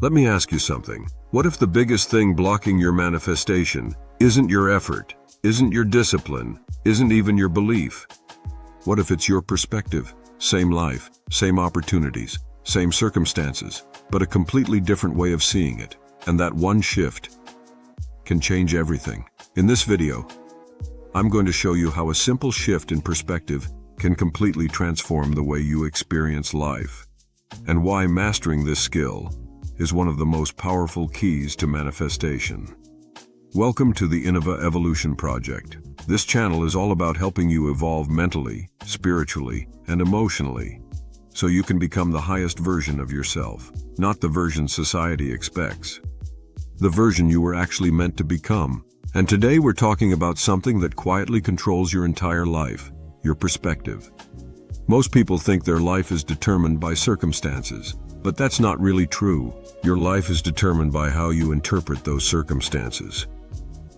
Let me ask you something. What if the biggest thing blocking your manifestation isn't your effort, isn't your discipline, isn't even your belief? What if it's your perspective? Same life, same opportunities, same circumstances, but a completely different way of seeing it. And that one shift can change everything. In this video, I'm going to show you how a simple shift in perspective can completely transform the way you experience life, and why mastering this skill is one of the most powerful keys to manifestation. Welcome to the Innova Evolution Project. This channel is all about helping you evolve mentally, spiritually, and emotionally, so you can become the highest version of yourself, not the version society expects. The version you were actually meant to become. And today we're talking about something that quietly controls your entire life, your perspective. Most people think their life is determined by circumstances, but that's not really true. Your life is determined by how you interpret those circumstances.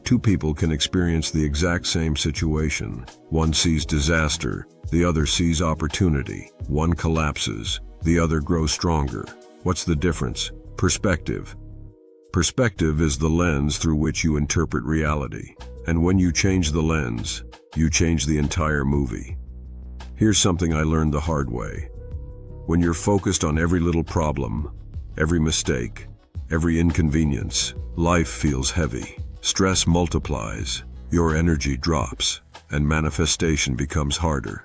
Two people can experience the exact same situation. One sees disaster, the other sees opportunity. One collapses, the other grows stronger. What's the difference? Perspective. Perspective is the lens through which you interpret reality. And when you change the lens, you change the entire movie. Here's something I learned the hard way. When you're focused on every little problem, every mistake, every inconvenience, life feels heavy. Stress multiplies, your energy drops, and manifestation becomes harder.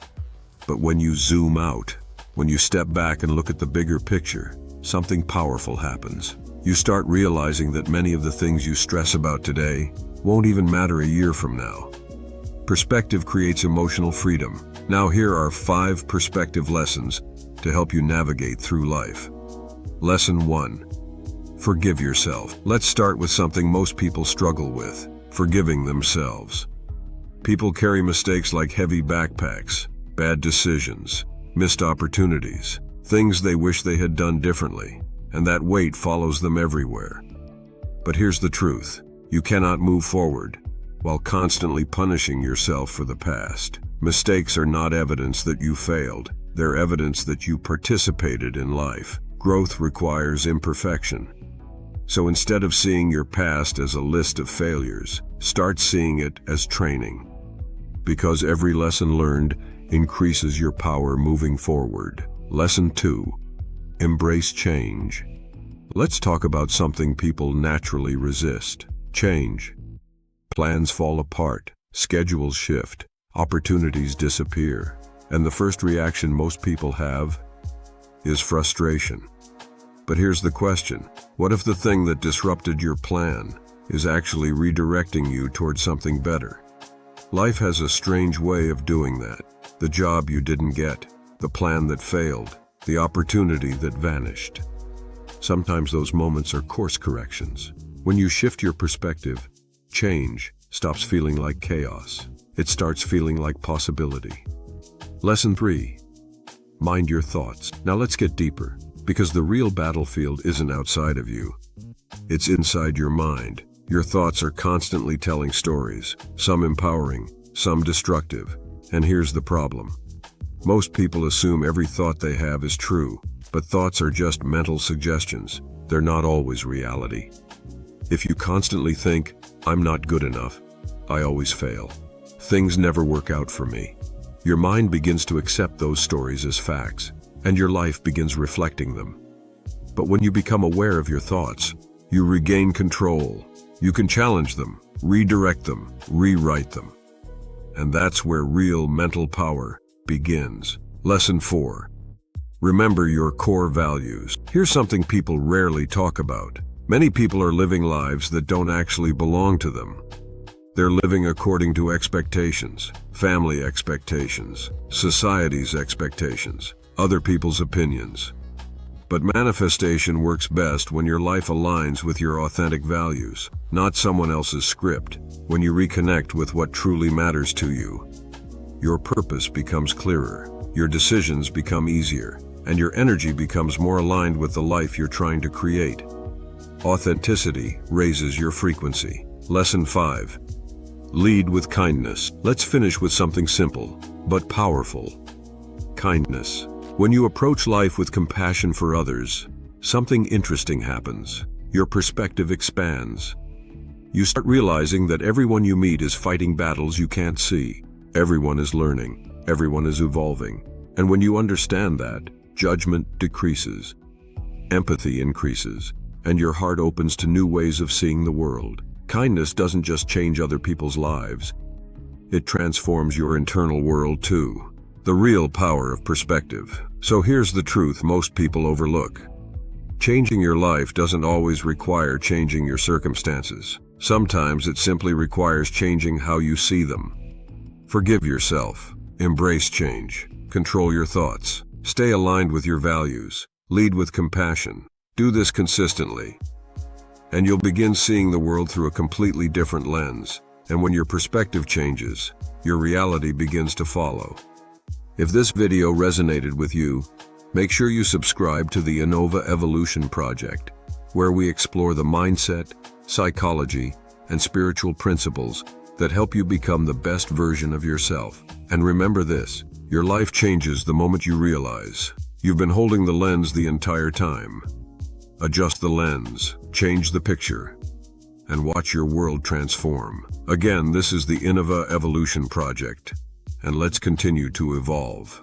But when you zoom out, when you step back and look at the bigger picture, something powerful happens. You start realizing that many of the things you stress about today won't even matter a year from now. Perspective creates emotional freedom. Now here are 5 perspective lessons to help you navigate through life. Lesson 1. Forgive yourself. Let's start with something most people struggle with: forgiving themselves. People carry mistakes like heavy backpacks, bad decisions, missed opportunities, things they wish they had done differently, and that weight follows them everywhere. But here's the truth: you cannot move forward while constantly punishing yourself for the past. Mistakes are not evidence that you failed. They're evidence that you participated in life. Growth requires imperfection. So instead of seeing your past as a list of failures, start seeing it as training. Because every lesson learned increases your power moving forward. Lesson 2. Embrace change. Let's talk about something people naturally resist: change. Plans fall apart, schedules shift, opportunities disappear, and the first reaction most people have is frustration. But here's the question: what if the thing that disrupted your plan is actually redirecting you towards something better? Life has a strange way of doing that. The job you didn't get, the plan that failed, the opportunity that vanished. Sometimes those moments are course corrections. When you shift your perspective, change stops feeling like chaos. It starts feeling like possibility. Lesson 3. Mind your thoughts. Now let's get deeper, because the real battlefield isn't outside of you. It's inside your mind. Your thoughts are constantly telling stories, some empowering, some destructive. And here's the problem: most people assume every thought they have is true, but thoughts are just mental suggestions. They're not always reality. If you constantly think, "I'm not good enough," "I always fail," "things never work out for me," your mind begins to accept those stories as facts, and your life begins reflecting them. But when you become aware of your thoughts, you regain control. You can challenge them, redirect them, rewrite them. And that's where real mental power begins. Lesson 4. Remember your core values. Here's something people rarely talk about. Many people are living lives that don't actually belong to them. They're living according to expectations, family expectations, society's expectations, other people's opinions. But manifestation works best when your life aligns with your authentic values, not someone else's script. When you reconnect with what truly matters to you, your purpose becomes clearer, your decisions become easier, and your energy becomes more aligned with the life you're trying to create. Authenticity raises your frequency. Lesson 5. Lead with kindness. Let's finish with something simple, but powerful. Kindness. When you approach life with compassion for others, something interesting happens. Your perspective expands. You start realizing that everyone you meet is fighting battles you can't see. Everyone is learning. Everyone is evolving. And when you understand that, judgment decreases. Empathy increases. And your heart opens to new ways of seeing the world. Kindness doesn't just change other people's lives. It transforms your internal world too. The real power of perspective. So here's the truth most people overlook. Changing your life doesn't always require changing your circumstances. Sometimes it simply requires changing how you see them. Forgive yourself. Embrace change. Control your thoughts. Stay aligned with your values. Lead with compassion. Do this consistently, and you'll begin seeing the world through a completely different lens. And when your perspective changes, your reality begins to follow. If this video resonated with you, make sure you subscribe to the Innova Evolution Project, where we explore the mindset, psychology, and spiritual principles that help you become the best version of yourself. And remember this, your life changes the moment you realize you've been holding the lens the entire time. Adjust the lens, change the picture, and watch your world transform. Again, this is the Innova Evolution Project, and let's continue to evolve.